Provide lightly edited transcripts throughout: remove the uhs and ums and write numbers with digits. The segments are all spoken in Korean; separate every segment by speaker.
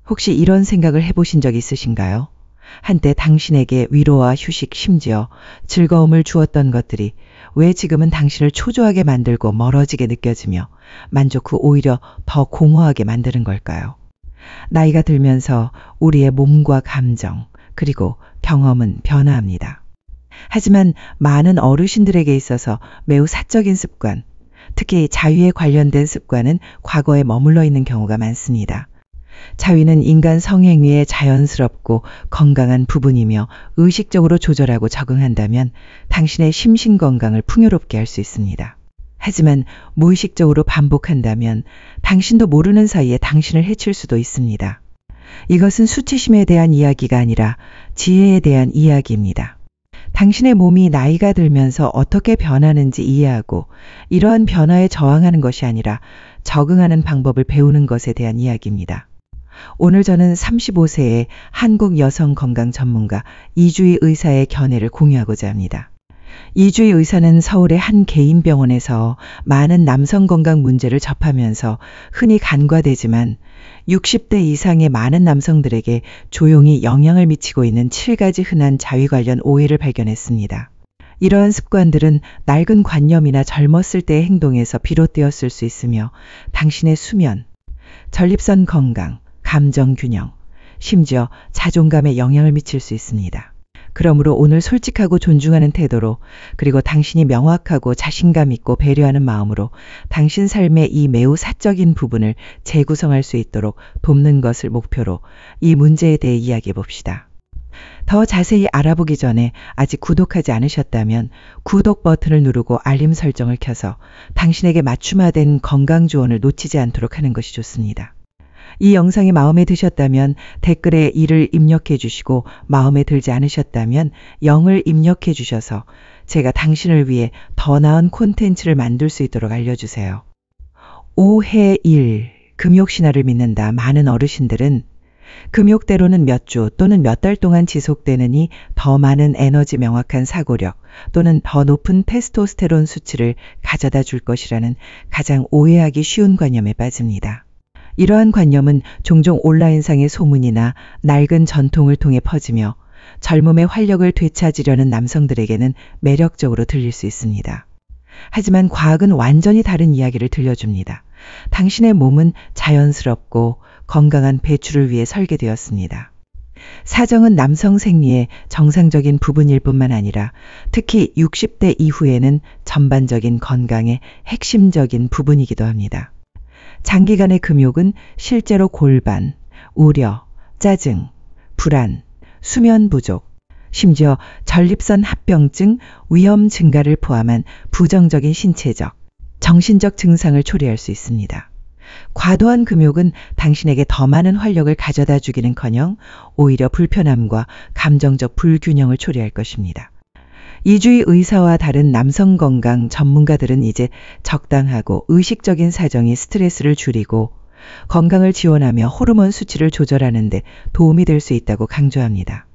Speaker 1: 혹시 이런 생각을 해보신 적 있으신가요? 한때 당신에게 위로와 휴식, 심지어 즐거움을 주었던 것들이 왜 지금은 당신을 초조하게 만들고 멀어지게 느껴지며 만족 후 오히려 더 공허하게 만드는 걸까요? 나이가 들면서 우리의 몸과 감정, 그리고 경험은 변화합니다. 하지만 많은 어르신들에게 있어서 매우 사적인 습관, 특히 자위에 관련된 습관은 과거에 머물러 있는 경우가 많습니다. 자위는 인간 성행위의 자연스럽고 건강한 부분이며 의식적으로 조절하고 적응한다면 당신의 심신 건강을 풍요롭게 할 수 있습니다. 하지만 무의식적으로 반복한다면 당신도 모르는 사이에 당신을 해칠 수도 있습니다. 이것은 수치심에 대한 이야기가 아니라 지혜에 대한 이야기입니다. 당신의 몸이 나이가 들면서 어떻게 변하는지 이해하고 이러한 변화에 저항하는 것이 아니라 적응하는 방법을 배우는 것에 대한 이야기입니다. 오늘 저는 35세의 한국 여성 건강 전문가 이주희 의사의 견해를 공유하고자 합니다. 이주희 의사는 서울의 한 개인 병원에서 많은 남성 건강 문제를 접하면서 흔히 간과되지만 60대 이상의 많은 남성들에게 조용히 영향을 미치고 있는 7가지 흔한 자위 관련 오해를 발견했습니다. 이러한 습관들은 낡은 관념이나 젊었을 때의 행동에서 비롯되었을 수 있으며 당신의 수면, 전립선 건강, 감정 균형, 심지어 자존감에 영향을 미칠 수 있습니다. 그러므로 오늘 솔직하고 존중하는 태도로 그리고 당신이 명확하고 자신감 있고 배려하는 마음으로 당신 삶의 이 매우 사적인 부분을 재구성할 수 있도록 돕는 것을 목표로 이 문제에 대해 이야기해 봅시다. 더 자세히 알아보기 전에 아직 구독하지 않으셨다면 구독 버튼을 누르고 알림 설정을 켜서 당신에게 맞춤화된 건강 조언을 놓치지 않도록 하는 것이 좋습니다. 이 영상이 마음에 드셨다면 댓글에 1을 입력해 주시고 마음에 들지 않으셨다면 0을 입력해 주셔서 제가 당신을 위해 더 나은 콘텐츠를 만들 수 있도록 알려주세요. 오해 1. 금욕신화를 믿는다. 많은 어르신들은 금욕대로는 몇 주 또는 몇 달 동안 지속되느니 더 많은 에너지 명확한 사고력 또는 더 높은 테스토스테론 수치를 가져다 줄 것이라는 가장 오해하기 쉬운 관념에 빠집니다. 이러한 관념은 종종 온라인상의 소문이나 낡은 전통을 통해 퍼지며 젊음의 활력을 되찾으려는 남성들에게는 매력적으로 들릴 수 있습니다. 하지만 과학은 완전히 다른 이야기를 들려줍니다. 당신의 몸은 자연스럽고 건강한 배출을 위해 설계되었습니다. 사정은 남성 생리의 정상적인 부분일 뿐만 아니라 특히 60대 이후에는 전반적인 건강의 핵심적인 부분이기도 합니다. 장기간의 금욕은 실제로 골반, 우려, 짜증, 불안, 수면 부족, 심지어 전립선 합병증 위험 증가를 포함한 부정적인 신체적, 정신적 증상을 초래할 수 있습니다. 과도한 금욕은 당신에게 더 많은 활력을 가져다 주기는커녕 오히려 불편함과 감정적 불균형을 초래할 것입니다. 이주희 의사와 다른 남성 건강 전문가들은 이제 적당하고 의식적인 사정이 스트레스를 줄이고 건강을 지원하며 호르몬 수치를 조절하는 데 도움이 될 수 있다고 강조합니다.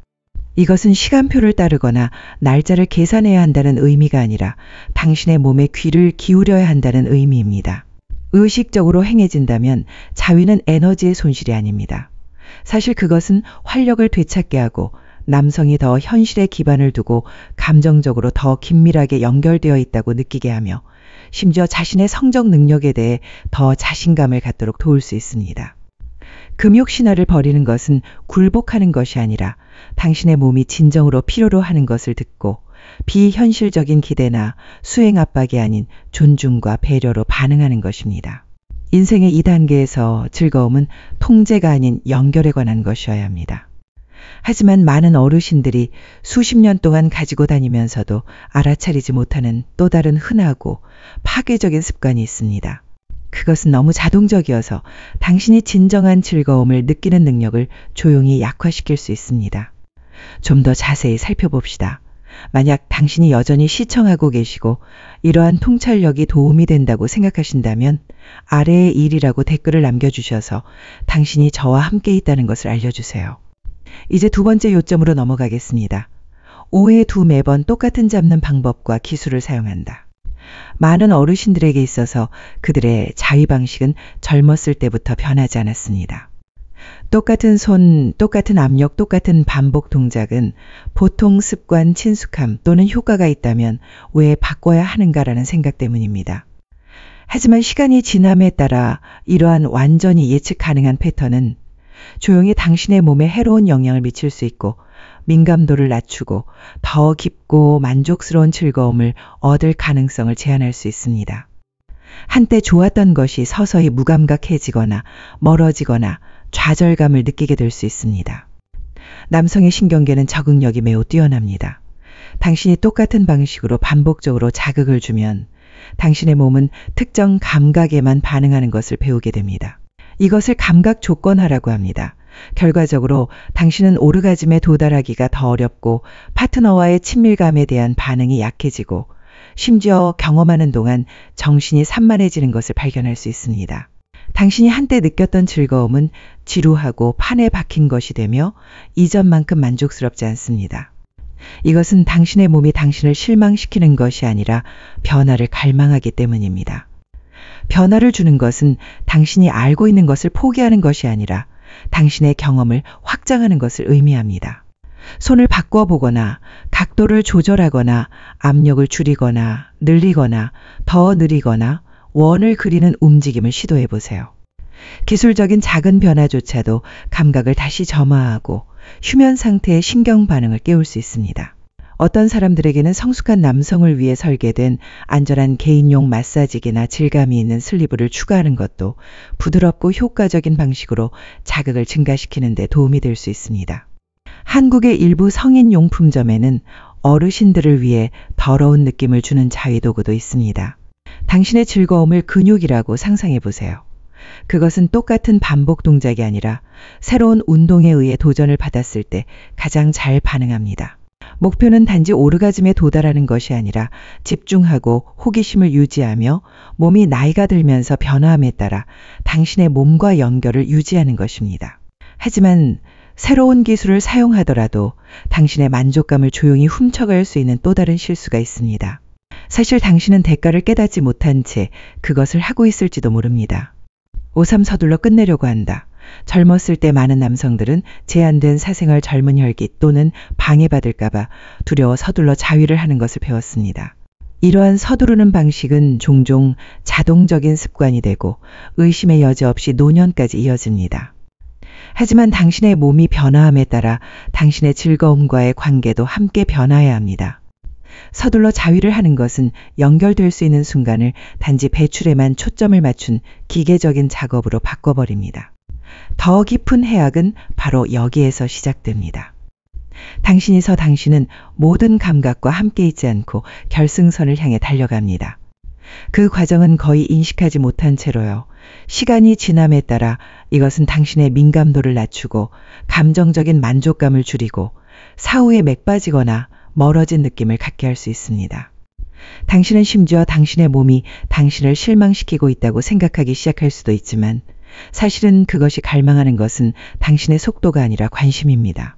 Speaker 1: 이것은 시간표를 따르거나 날짜를 계산해야 한다는 의미가 아니라 당신의 몸에 귀를 기울여야 한다는 의미입니다. 의식적으로 행해진다면 자위는 에너지의 손실이 아닙니다. 사실 그것은 활력을 되찾게 하고 남성이 더 현실에 기반을 두고 감정적으로 더 긴밀하게 연결되어 있다고 느끼게 하며 심지어 자신의 성적 능력에 대해 더 자신감을 갖도록 도울 수 있습니다. 금욕신화를 버리는 것은 굴복하는 것이 아니라 당신의 몸이 진정으로 필요로 하는 것을 듣고 비현실적인 기대나 수행 압박이 아닌 존중과 배려로 반응하는 것입니다. 인생의 2단계에서 즐거움은 통제가 아닌 연결에 관한 것이어야 합니다. 하지만 많은 어르신들이 수십 년 동안 가지고 다니면서도 알아차리지 못하는 또 다른 흔하고 파괴적인 습관이 있습니다. 그것은 너무 자동적이어서 당신이 진정한 즐거움을 느끼는 능력을 조용히 약화시킬 수 있습니다. 좀 더 자세히 살펴봅시다. 만약 당신이 여전히 시청하고 계시고 이러한 통찰력이 도움이 된다고 생각하신다면 아래의 1이라고 댓글을 남겨주셔서 당신이 저와 함께 있다는 것을 알려주세요. 이제 두 번째 요점으로 넘어가겠습니다. 오해 2. 매번 똑같은 잡는 방법과 기술을 사용한다. 많은 어르신들에게 있어서 그들의 자위 방식은 젊었을 때부터 변하지 않았습니다. 똑같은 손, 똑같은 압력, 똑같은 반복 동작은 보통 습관, 친숙함 또는 효과가 있다면 왜 바꿔야 하는가라는 생각 때문입니다. 하지만 시간이 지남에 따라 이러한 완전히 예측 가능한 패턴은 조용히 당신의 몸에 해로운 영향을 미칠 수 있고 민감도를 낮추고 더 깊고 만족스러운 즐거움을 얻을 가능성을 제한할 수 있습니다. 한때 좋았던 것이 서서히 무감각해지거나 멀어지거나 좌절감을 느끼게 될 수 있습니다. 남성의 신경계는 적응력이 매우 뛰어납니다. 당신이 똑같은 방식으로 반복적으로 자극을 주면 당신의 몸은 특정 감각에만 반응하는 것을 배우게 됩니다. 이것을 감각 조건화라고 합니다. 결과적으로 당신은 오르가즘에 도달하기가 더 어렵고 파트너와의 친밀감에 대한 반응이 약해지고 심지어 경험하는 동안 정신이 산만해지는 것을 발견할 수 있습니다. 당신이 한때 느꼈던 즐거움은 지루하고 판에 박힌 것이 되며 이전만큼 만족스럽지 않습니다. 이것은 당신의 몸이 당신을 실망시키는 것이 아니라 변화를 갈망하기 때문입니다. 변화를 주는 것은 당신이 알고 있는 것을 포기하는 것이 아니라 당신의 경험을 확장하는 것을 의미합니다. 손을 바꿔보거나 각도를 조절하거나 압력을 줄이거나 늘리거나 더 느리거나 원을 그리는 움직임을 시도해 보세요. 기술적인 작은 변화조차도 감각을 다시 점화하고 휴면 상태의 신경 반응을 깨울 수 있습니다. 어떤 사람들에게는 성숙한 남성을 위해 설계된 안전한 개인용 마사지기나 질감이 있는 슬리브를 추가하는 것도 부드럽고 효과적인 방식으로 자극을 증가시키는 데 도움이 될 수 있습니다. 한국의 일부 성인용품점에는 어르신들을 위해 더러운 느낌을 주는 자위도구도 있습니다. 당신의 즐거움을 근육이라고 상상해 보세요. 그것은 똑같은 반복 동작이 아니라 새로운 운동에 의해 도전을 받았을 때 가장 잘 반응합니다. 목표는 단지 오르가즘에 도달하는 것이 아니라 집중하고 호기심을 유지하며 몸이 나이가 들면서 변화함에 따라 당신의 몸과 연결을 유지하는 것입니다. 하지만 새로운 기술을 사용하더라도 당신의 만족감을 조용히 훔쳐갈 수 있는 또 다른 실수가 있습니다. 사실 당신은 대가를 깨닫지 못한 채 그것을 하고 있을지도 모릅니다. 오삼 서둘러 끝내려고 한다. 젊었을 때 많은 남성들은 제한된 사생활 젊은 혈기 또는 방해받을까봐 두려워 서둘러 자위를 하는 것을 배웠습니다. 이러한 서두르는 방식은 종종 자동적인 습관이 되고 의심의 여지 없이 노년까지 이어집니다. 하지만 당신의 몸이 변화함에 따라 당신의 즐거움과의 관계도 함께 변화해야 합니다. 서둘러 자위를 하는 것은 연결될 수 있는 순간을 단지 배출에만 초점을 맞춘 기계적인 작업으로 바꿔버립니다. 더 깊은 해악은 바로 여기에서 시작됩니다. 당신이서 당신은 모든 감각과 함께 있지 않고 결승선을 향해 달려갑니다. 그 과정은 거의 인식하지 못한 채로요. 시간이 지남에 따라 이것은 당신의 민감도를 낮추고 감정적인 만족감을 줄이고 사후에 맥 빠지거나 멀어진 느낌을 갖게 할 수 있습니다. 당신은 심지어 당신의 몸이 당신을 실망시키고 있다고 생각하기 시작할 수도 있지만 사실은 그것이 갈망하는 것은 당신의 속도가 아니라 관심입니다.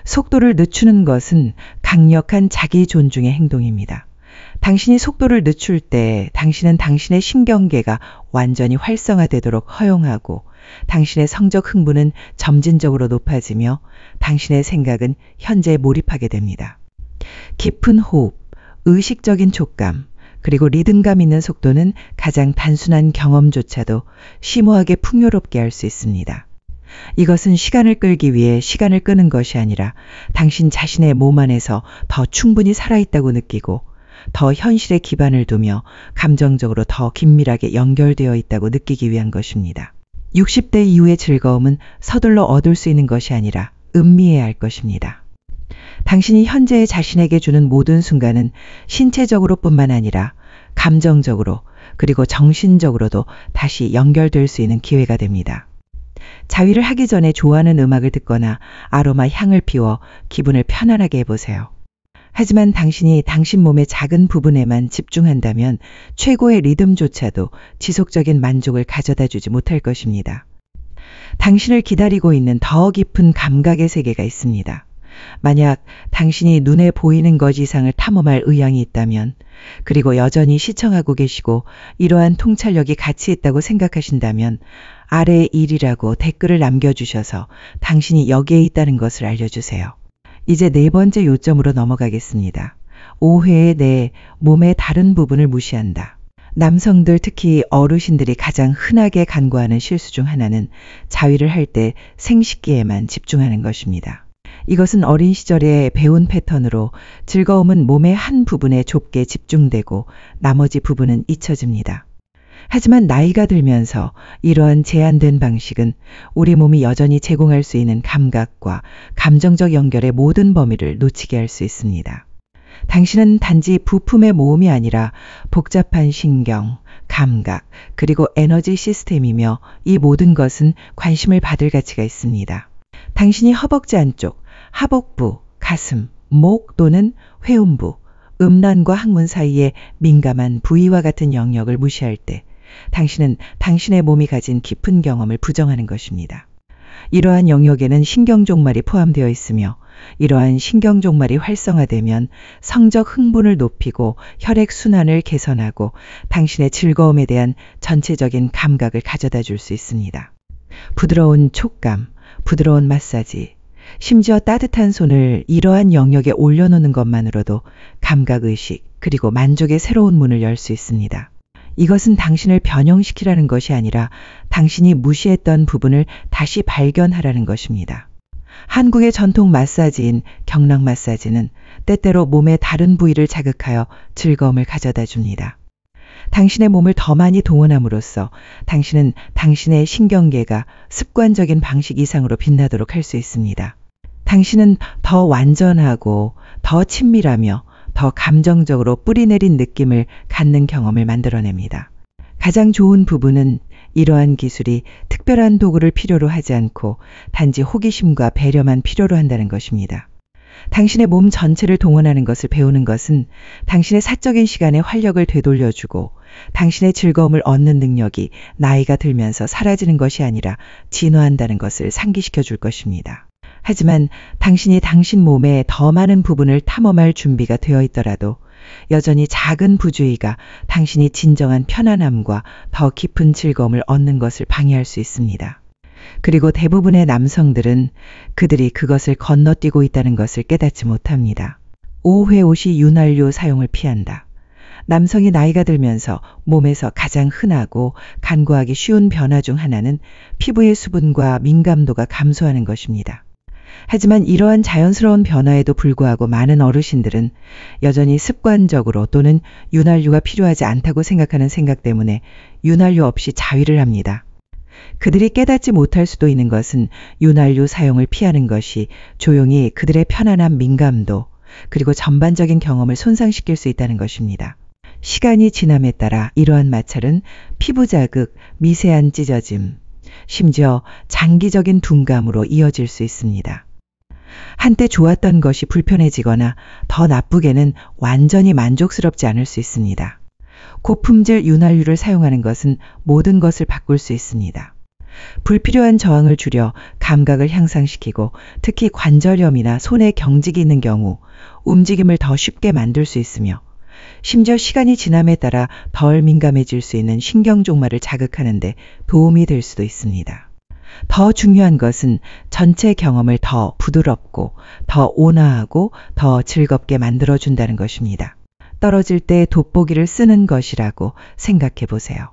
Speaker 1: 속도를 늦추는 것은 강력한 자기 존중의 행동입니다. 당신이 속도를 늦출 때 당신은 당신의 신경계가 완전히 활성화되도록 허용하고 당신의 성적 흥분은 점진적으로 높아지며 당신의 생각은 현재에 몰입하게 됩니다. 깊은 호흡, 의식적인 촉감, 그리고 리듬감 있는 속도는 가장 단순한 경험조차도 심오하게 풍요롭게 할 수 있습니다. 이것은 시간을 끌기 위해 시간을 끄는 것이 아니라 당신 자신의 몸 안에서 더 충분히 살아있다고 느끼고 더 현실에 기반을 두며 감정적으로 더 긴밀하게 연결되어 있다고 느끼기 위한 것입니다. 60대 이후의 즐거움은 서둘러 얻을 수 있는 것이 아니라 음미해야 할 것입니다. 당신이 현재의 자신에게 주는 모든 순간은 신체적으로뿐만 아니라 감정적으로 그리고 정신적으로도 다시 연결될 수 있는 기회가 됩니다. 자위를 하기 전에 좋아하는 음악을 듣거나 아로마 향을 피워 기분을 편안하게 해보세요. 하지만 당신이 당신 몸의 작은 부분에만 집중한다면 최고의 리듬조차도 지속적인 만족을 가져다 주지 못할 것입니다. 당신을 기다리고 있는 더 깊은 감각의 세계가 있습니다. 만약 당신이 눈에 보이는 것 이상을 탐험할 의향이 있다면, 그리고 여전히 시청하고 계시고 이러한 통찰력이 가치 있다고 생각하신다면 아래 1이라고 댓글을 남겨주셔서 당신이 여기에 있다는 것을 알려주세요. 이제 네 번째 요점으로 넘어가겠습니다. 오해의 내 몸의 다른 부분을 무시한다. 남성들, 특히 어르신들이 가장 흔하게 간과하는 실수 중 하나는 자위를 할 때 생식기에만 집중하는 것입니다. 이것은 어린 시절에 배운 패턴으로 즐거움은 몸의 한 부분에 좁게 집중되고 나머지 부분은 잊혀집니다. 하지만 나이가 들면서 이러한 제한된 방식은 우리 몸이 여전히 제공할 수 있는 감각과 감정적 연결의 모든 범위를 놓치게 할 수 있습니다. 당신은 단지 부품의 모음이 아니라 복잡한 신경, 감각, 그리고 에너지 시스템이며 이 모든 것은 관심을 받을 가치가 있습니다. 당신이 허벅지 안쪽, 하복부, 가슴, 목 또는 회음부, 음란과 항문 사이의 민감한 부위와 같은 영역을 무시할 때 당신은 당신의 몸이 가진 깊은 경험을 부정하는 것입니다. 이러한 영역에는 신경종말이 포함되어 있으며 이러한 신경종말이 활성화되면 성적 흥분을 높이고 혈액순환을 개선하고 당신의 즐거움에 대한 전체적인 감각을 가져다 줄 수 있습니다. 부드러운 촉감, 부드러운 마사지, 심지어 따뜻한 손을 이러한 영역에 올려놓는 것만으로도 감각의식 그리고 만족의 새로운 문을 열 수 있습니다. 이것은 당신을 변형시키라는 것이 아니라 당신이 무시했던 부분을 다시 발견하라는 것입니다. 한국의 전통 마사지인 경락 마사지는 때때로 몸의 다른 부위를 자극하여 즐거움을 가져다 줍니다. 당신의 몸을 더 많이 동원함으로써 당신은 당신의 신경계가 습관적인 방식 이상으로 빛나도록 할 수 있습니다. 당신은 더 완전하고 더 친밀하며 더 감정적으로 뿌리내린 느낌을 갖는 경험을 만들어냅니다. 가장 좋은 부분은 이러한 기술이 특별한 도구를 필요로 하지 않고 단지 호기심과 배려만 필요로 한다는 것입니다. 당신의 몸 전체를 동원하는 것을 배우는 것은 당신의 사적인 시간에 활력을 되돌려주고 당신의 즐거움을 얻는 능력이 나이가 들면서 사라지는 것이 아니라 진화한다는 것을 상기시켜 줄 것입니다. 하지만 당신이 당신 몸의 더 많은 부분을 탐험할 준비가 되어 있더라도 여전히 작은 부주의가 당신이 진정한 편안함과 더 깊은 즐거움을 얻는 것을 방해할 수 있습니다. 그리고 대부분의 남성들은 그들이 그것을 건너뛰고 있다는 것을 깨닫지 못합니다. 오회옷이 윤활유 사용을 피한다. 남성이 나이가 들면서 몸에서 가장 흔하고 간과하기 쉬운 변화 중 하나는 피부의 수분과 민감도가 감소하는 것입니다. 하지만 이러한 자연스러운 변화에도 불구하고 많은 어르신들은 여전히 습관적으로 또는 윤활유가 필요하지 않다고 생각하는 생각 때문에 윤활유 없이 자위를 합니다. 그들이 깨닫지 못할 수도 있는 것은 윤활유 사용을 피하는 것이 조용히 그들의 편안한 민감도 그리고 전반적인 경험을 손상시킬 수 있다는 것입니다. 시간이 지남에 따라 이러한 마찰은 피부 자극, 미세한 찢어짐, 심지어 장기적인 둔감으로 이어질 수 있습니다. 한때 좋았던 것이 불편해지거나 더 나쁘게는 완전히 만족스럽지 않을 수 있습니다. 고품질 윤활유를 사용하는 것은 모든 것을 바꿀 수 있습니다. 불필요한 저항을 줄여 감각을 향상시키고 특히 관절염이나 손에 경직이 있는 경우 움직임을 더 쉽게 만들 수 있으며 심지어 시간이 지남에 따라 덜 민감해질 수 있는 신경종말을 자극하는 데 도움이 될 수도 있습니다. 더 중요한 것은 전체 경험을 더 부드럽고 더 온화하고 더 즐겁게 만들어준다는 것입니다. 떨어질 때 돋보기를 쓰는 것이라고 생각해 보세요.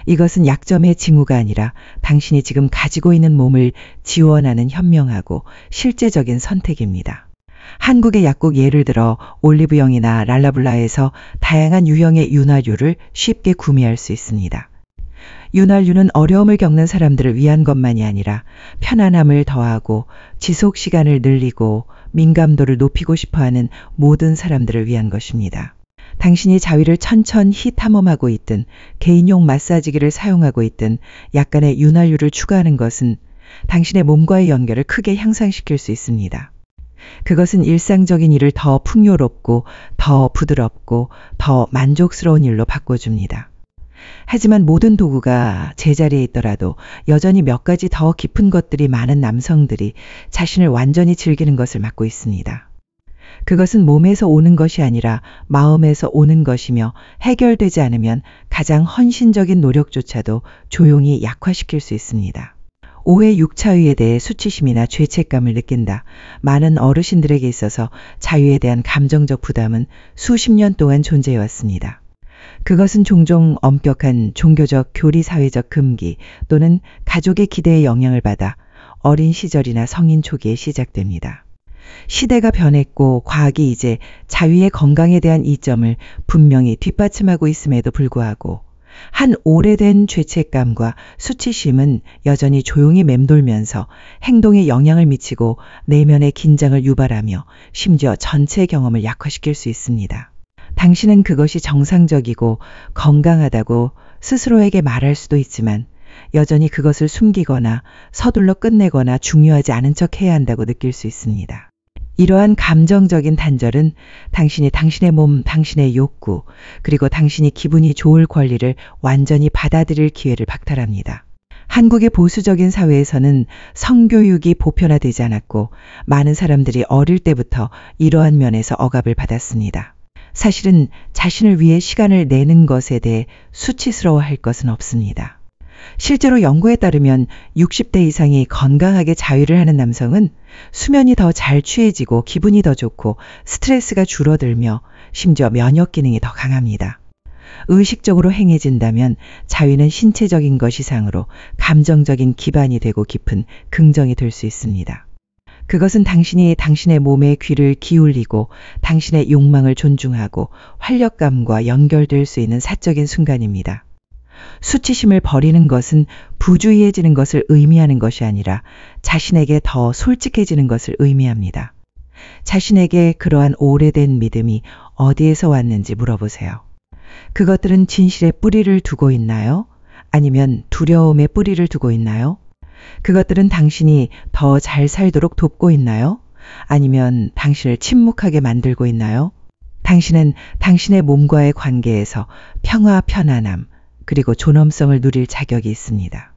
Speaker 1: 이것은 약점의 징후가 아니라 당신이 지금 가지고 있는 몸을 지원하는 현명하고 실제적인 선택입니다. 한국의 약국 예를 들어 올리브영이나 랄라블라에서 다양한 유형의 윤활유를 쉽게 구매할 수 있습니다. 윤활유는 어려움을 겪는 사람들을 위한 것만이 아니라 편안함을 더하고 지속 시간을 늘리고 민감도를 높이고 싶어하는 모든 사람들을 위한 것입니다. 당신이 자위를 천천히 탐험하고 있든 개인용 마사지기를 사용하고 있든 약간의 윤활유를 추가하는 것은 당신의 몸과의 연결을 크게 향상시킬 수 있습니다. 그것은 일상적인 일을 더 풍요롭고 더 부드럽고 더 만족스러운 일로 바꿔줍니다. 하지만 모든 도구가 제자리에 있더라도 여전히 몇 가지 더 깊은 것들이 많은 남성들이 자신을 완전히 즐기는 것을 맡고 있습니다. 그것은 몸에서 오는 것이 아니라 마음에서 오는 것이며 해결되지 않으면 가장 헌신적인 노력조차도 조용히 약화시킬 수 있습니다. 5회 6차유에 대해 수치심이나 죄책감을 느낀다. 많은 어르신들에게 있어서 자유에 대한 감정적 부담은 수십 년 동안 존재해왔습니다. 그것은 종종 엄격한 종교적 교리사회적 금기 또는 가족의 기대에 영향을 받아 어린 시절이나 성인 초기에 시작됩니다. 시대가 변했고 과학이 이제 자유의 건강에 대한 이점을 분명히 뒷받침하고 있음에도 불구하고 한 오래된 죄책감과 수치심은 여전히 조용히 맴돌면서 행동에 영향을 미치고 내면의 긴장을 유발하며 심지어 전체 경험을 약화시킬 수 있습니다. 당신은 그것이 정상적이고 건강하다고 스스로에게 말할 수도 있지만 여전히 그것을 숨기거나 서둘러 끝내거나 중요하지 않은 척 해야 한다고 느낄 수 있습니다. 이러한 감정적인 단절은 당신이 당신의 몸, 당신의 욕구, 그리고 당신이 기분이 좋을 권리를 완전히 받아들일 기회를 박탈합니다. 한국의 보수적인 사회에서는 성교육이 보편화되지 않았고 많은 사람들이 어릴 때부터 이러한 면에서 억압을 받았습니다. 사실은 자신을 위해 시간을 내는 것에 대해 수치스러워할 것은 없습니다. 실제로 연구에 따르면 60대 이상이 건강하게 자위를 하는 남성은 수면이 더 잘 취해지고 기분이 더 좋고 스트레스가 줄어들며 심지어 면역 기능이 더 강합니다. 의식적으로 행해진다면 자위는 신체적인 것 이상으로 감정적인 기반이 되고 깊은 긍정이 될 수 있습니다. 그것은 당신이 당신의 몸에 귀를 기울이고 당신의 욕망을 존중하고 활력감과 연결될 수 있는 사적인 순간입니다. 수치심을 버리는 것은 부주의해지는 것을 의미하는 것이 아니라 자신에게 더 솔직해지는 것을 의미합니다. 자신에게 그러한 오래된 믿음이 어디에서 왔는지 물어보세요. 그것들은 진실의 뿌리를 두고 있나요? 아니면 두려움의 뿌리를 두고 있나요? 그것들은 당신이 더 잘 살도록 돕고 있나요? 아니면 당신을 침묵하게 만들고 있나요? 당신은 당신의 몸과의 관계에서 평화, 편안함, 그리고 존엄성을 누릴 자격이 있습니다.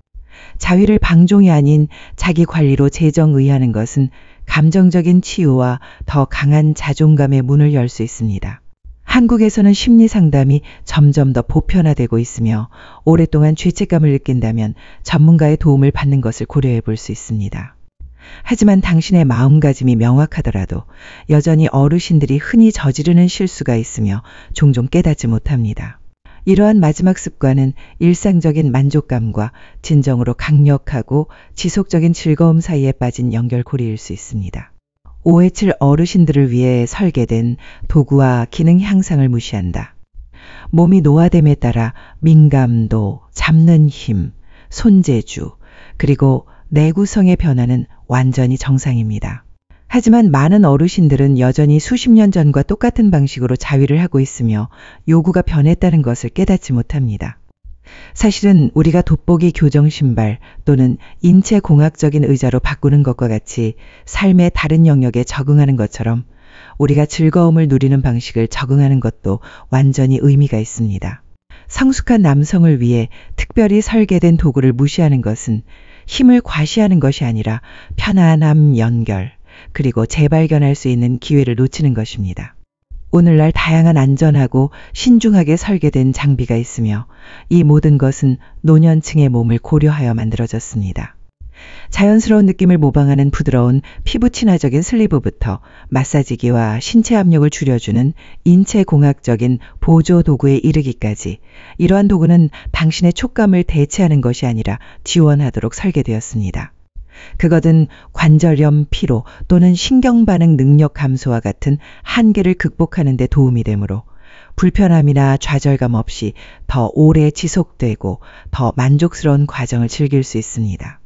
Speaker 1: 자위를 방종이 아닌 자기 관리로 재정의하는 것은 감정적인 치유와 더 강한 자존감의 문을 열 수 있습니다. 한국에서는 심리 상담이 점점 더 보편화되고 있으며 오랫동안 죄책감을 느낀다면 전문가의 도움을 받는 것을 고려해 볼 수 있습니다. 하지만 당신의 마음가짐이 명확하더라도 여전히 어르신들이 흔히 저지르는 실수가 있으며 종종 깨닫지 못합니다. 이러한 마지막 습관은 일상적인 만족감과 진정으로 강력하고 지속적인 즐거움 사이에 빠진 연결고리일 수 있습니다. 527 어르신들을 위해 설계된 도구와 기능 향상을 무시한다. 몸이 노화됨에 따라 민감도, 잡는 힘, 손재주, 그리고 내구성의 변화는 완전히 정상입니다. 하지만 많은 어르신들은 여전히 수십 년 전과 똑같은 방식으로 자위를 하고 있으며 요구가 변했다는 것을 깨닫지 못합니다. 사실은 우리가 돋보기 교정 신발 또는 인체 공학적인 의자로 바꾸는 것과 같이 삶의 다른 영역에 적응하는 것처럼 우리가 즐거움을 누리는 방식을 적응하는 것도 완전히 의미가 있습니다. 성숙한 남성을 위해 특별히 설계된 도구를 무시하는 것은 힘을 과시하는 것이 아니라 편안함, 연결, 그리고 재발견할 수 있는 기회를 놓치는 것입니다. 오늘날 다양한 안전하고 신중하게 설계된 장비가 있으며 이 모든 것은 노년층의 몸을 고려하여 만들어졌습니다. 자연스러운 느낌을 모방하는 부드러운 피부 친화적인 슬리브부터 마사지기와 신체 압력을 줄여주는 인체 공학적인 보조 도구에 이르기까지 이러한 도구는 당신의 촉감을 대체하는 것이 아니라 지원하도록 설계되었습니다. 그것은 관절염, 피로 또는 신경반응 능력 감소와 같은 한계를 극복하는 데 도움이 되므로 불편함이나 좌절감 없이 더 오래 지속되고 더 만족스러운 과정을 즐길 수 있습니다.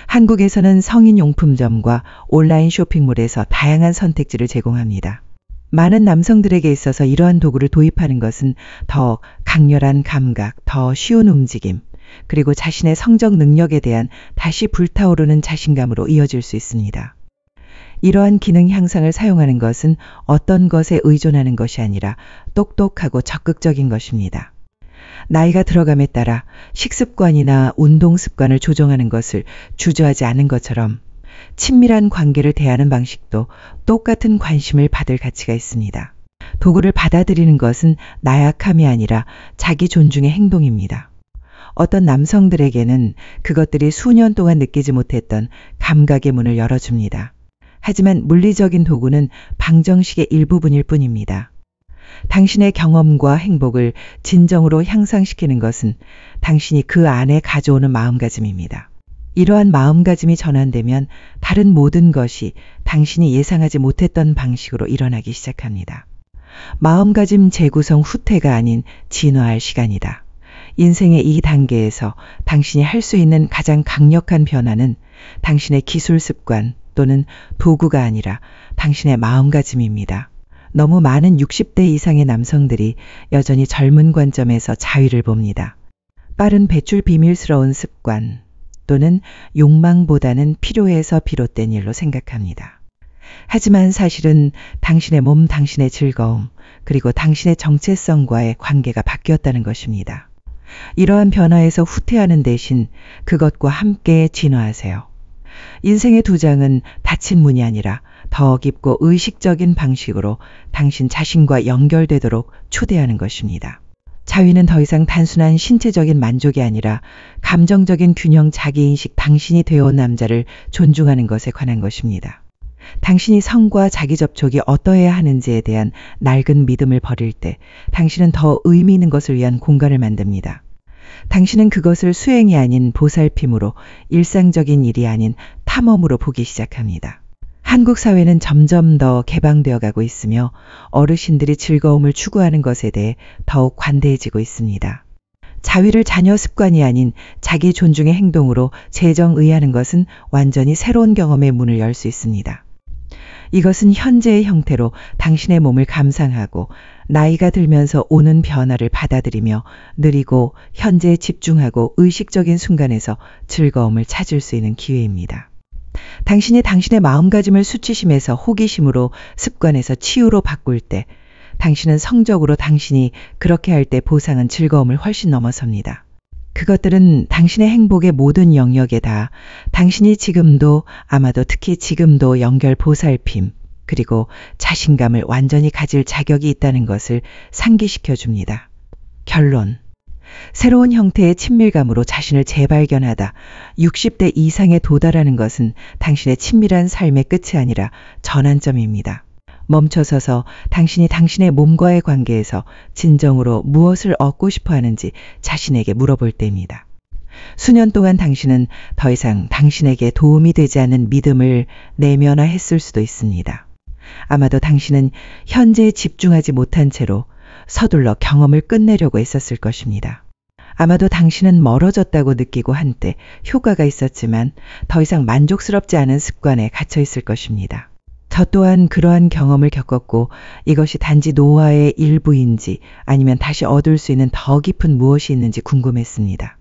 Speaker 1: 한국에서는 성인용품점과 온라인 쇼핑몰에서 다양한 선택지를 제공합니다. 많은 남성들에게 있어서 이러한 도구를 도입하는 것은 더 강렬한 감각, 더 쉬운 움직임, 그리고 자신의 성적 능력에 대한 다시 불타오르는 자신감으로 이어질 수 있습니다. 이러한 기능 향상을 사용하는 것은 어떤 것에 의존하는 것이 아니라 똑똑하고 적극적인 것입니다. 나이가 들어감에 따라 식습관이나 운동 습관을 조정하는 것을 주저하지 않은 것처럼 친밀한 관계를 대하는 방식도 똑같은 관심을 받을 가치가 있습니다. 도구를 받아들이는 것은 나약함이 아니라 자기 존중의 행동입니다. 어떤 남성들에게는 그것들이 수년 동안 느끼지 못했던 감각의 문을 열어줍니다. 하지만 물리적인 도구는 방정식의 일부분일 뿐입니다. 당신의 경험과 행복을 진정으로 향상시키는 것은 당신이 그 안에 가져오는 마음가짐입니다. 이러한 마음가짐이 전환되면 다른 모든 것이 당신이 예상하지 못했던 방식으로 일어나기 시작합니다. 마음가짐 재구성 후퇴가 아닌 진화할 시간이다. 인생의 이 단계에서 당신이 할 수 있는 가장 강력한 변화는 당신의 기술 습관 또는 도구가 아니라 당신의 마음가짐입니다. 너무 많은 60대 이상의 남성들이 여전히 젊은 관점에서 자위를 봅니다. 빠른 배출 비밀스러운 습관 또는 욕망보다는 필요해서 비롯된 일로 생각합니다. 하지만 사실은 당신의 몸, 당신의 즐거움, 그리고 당신의 정체성과의 관계가 바뀌었다는 것입니다. 이러한 변화에서 후퇴하는 대신 그것과 함께 진화하세요. 인생의 두 장은 닫힌 문이 아니라 더 깊고 의식적인 방식으로 당신 자신과 연결되도록 초대하는 것입니다. 자위는 더 이상 단순한 신체적인 만족이 아니라 감정적인 균형, 자기인식, 당신이 되어온 남자를 존중하는 것에 관한 것입니다. 당신이 성과 자기 접촉이 어떠해야 하는지에 대한 낡은 믿음을 버릴 때 당신은 더 의미 있는 것을 위한 공간을 만듭니다. 당신은 그것을 수행이 아닌 보살핌으로, 일상적인 일이 아닌 탐험으로 보기 시작합니다. 한국 사회는 점점 더 개방되어 가고 있으며 어르신들이 즐거움을 추구하는 것에 대해 더욱 관대해지고 있습니다. 자위를 자녀 습관이 아닌 자기 존중의 행동으로 재정의하는 것은 완전히 새로운 경험의 문을 열 수 있습니다. 이것은 현재의 형태로 당신의 몸을 감상하고 나이가 들면서 오는 변화를 받아들이며 느리고 현재에 집중하고 의식적인 순간에서 즐거움을 찾을 수 있는 기회입니다. 당신이 당신의 마음가짐을 수치심에서 호기심으로, 습관에서 치유로 바꿀 때 당신은 성적으로 당신이 그렇게 할 때 보상은 즐거움을 훨씬 넘어섭니다. 그것들은 당신의 행복의 모든 영역에 다 당신이 지금도, 아마도 특히 지금도 연결 보살핌 그리고 자신감을 완전히 가질 자격이 있다는 것을 상기시켜 줍니다. 결론. 새로운 형태의 친밀감으로 자신을 재발견하다 60대 이상에 도달하는 것은 당신의 친밀한 삶의 끝이 아니라 전환점입니다. 멈춰서서 당신이 당신의 몸과의 관계에서 진정으로 무엇을 얻고 싶어 하는지 자신에게 물어볼 때입니다. 수년 동안 당신은 더 이상 당신에게 도움이 되지 않는 믿음을 내면화했을 수도 있습니다. 아마도 당신은 현재에 집중하지 못한 채로 서둘러 경험을 끝내려고 했었을 것입니다. 아마도 당신은 멀어졌다고 느끼고 한때 효과가 있었지만 더 이상 만족스럽지 않은 습관에 갇혀 있을 것입니다. 저 또한 그러한 경험을 겪었고 이것이 단지 노화의 일부인지 아니면 다시 얻을 수 있는 더 깊은 무엇이 있는지 궁금했습니다.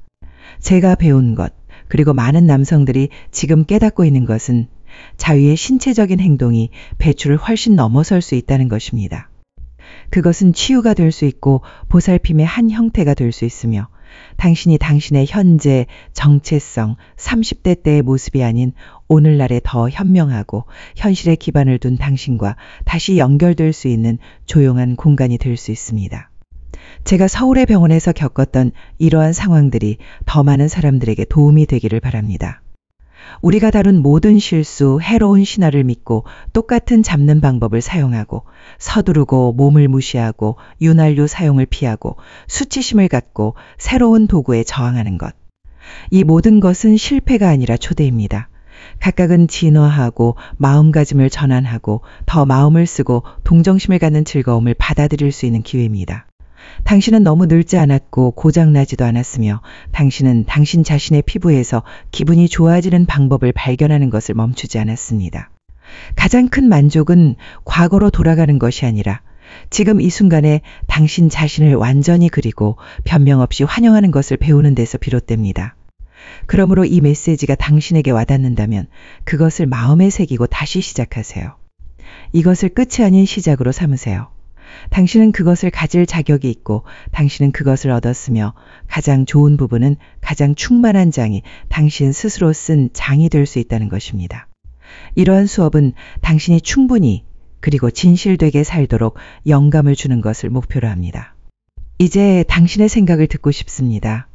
Speaker 1: 제가 배운 것, 그리고 많은 남성들이 지금 깨닫고 있는 것은 자위의 신체적인 행동이 배출을 훨씬 넘어설 수 있다는 것입니다. 그것은 치유가 될 수 있고 보살핌의 한 형태가 될 수 있으며 당신이 당신의 현재 정체성 30대 때의 모습이 아닌 오늘날의 더 현명하고 현실에 기반을 둔 당신과 다시 연결될 수 있는 조용한 공간이 될 수 있습니다. 제가 서울의 병원에서 겪었던 이러한 상황들이 더 많은 사람들에게 도움이 되기를 바랍니다. 우리가 다룬 모든 실수, 해로운 신화를 믿고 똑같은 잡는 방법을 사용하고 서두르고 몸을 무시하고 윤활유 사용을 피하고 수치심을 갖고 새로운 도구에 저항하는 것. 이 모든 것은 실패가 아니라 초대입니다. 각각은 진화하고 마음가짐을 전환하고 더 마음을 쓰고 동정심을 갖는 즐거움을 받아들일 수 있는 기회입니다. 당신은 너무 늙지 않았고 고장나지도 않았으며 당신은 당신 자신의 피부에서 기분이 좋아지는 방법을 발견하는 것을 멈추지 않았습니다. 가장 큰 만족은 과거로 돌아가는 것이 아니라 지금 이 순간에 당신 자신을 완전히 그리고 변명 없이 환영하는 것을 배우는 데서 비롯됩니다. 그러므로 이 메시지가 당신에게 와닿는다면 그것을 마음에 새기고 다시 시작하세요. 이것을 끝이 아닌 시작으로 삼으세요. 당신은 그것을 가질 자격이 있고 당신은 그것을 얻었으며 가장 좋은 부분은 가장 충만한 장이 당신 스스로 쓴 장이 될 수 있다는 것입니다. 이러한 수업은 당신이 충분히 그리고 진실되게 살도록 영감을 주는 것을 목표로 합니다. 이제 당신의 생각을 듣고 싶습니다.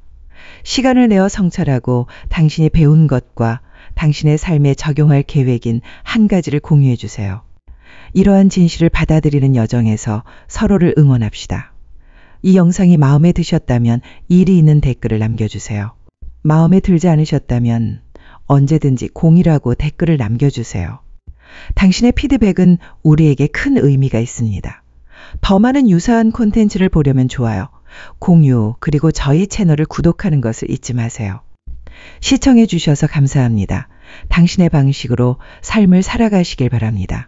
Speaker 1: 시간을 내어 성찰하고 당신이 배운 것과 당신의 삶에 적용할 계획인 한 가지를 공유해 주세요. 이러한 진실을 받아들이는 여정에서 서로를 응원합시다. 이 영상이 마음에 드셨다면 일이 있는 댓글을 남겨주세요. 마음에 들지 않으셨다면 언제든지 공유라고 댓글을 남겨주세요. 당신의 피드백은 우리에게 큰 의미가 있습니다. 더 많은 유사한 콘텐츠를 보려면 좋아요, 공유, 그리고 저희 채널을 구독하는 것을 잊지 마세요. 시청해 주셔서 감사합니다. 당신의 방식으로 삶을 살아가시길 바랍니다.